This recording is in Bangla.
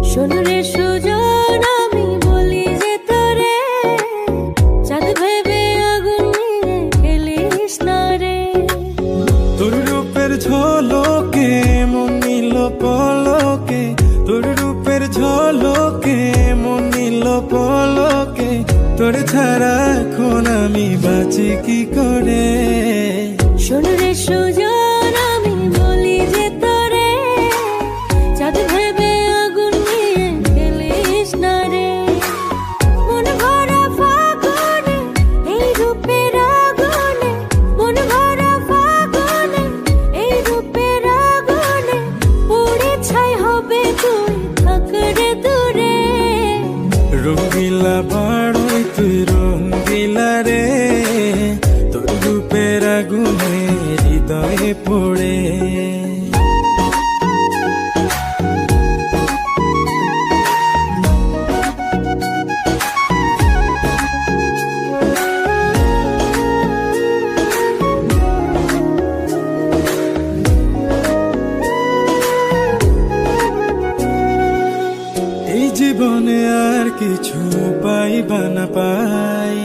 শোন রে সুজন, আমি বলি যে তোরে, চাঁদ ভেবে আগুন নিয়ে খেলিস না রে। তোর রূপের ঝলকে মন নিল পলকে, তোর রূপের ঝলকে মন নিল পলকে, তোর ছাড়া এখন আমি বাঁচি কি করে। শোন রে সুজন, আমি বলি যে তোরে, চাঁদ ভেবে আগুন নিয়ে খেলিস না রে। মন ভরা ফাগুনে এই রূপের আগুনে, মন ভরা ফাগুনে এই রূপের আগুনে, পুড়ে ছাই হবে তুই থাক রে দূরে। রঙ্গিলা বাড়ই তুই রঙ্গিলা রে, তোর রূপের আগুনে হৃদয়ে পড়ে। এই জীবনে আর কিছু পাই বা না পাই,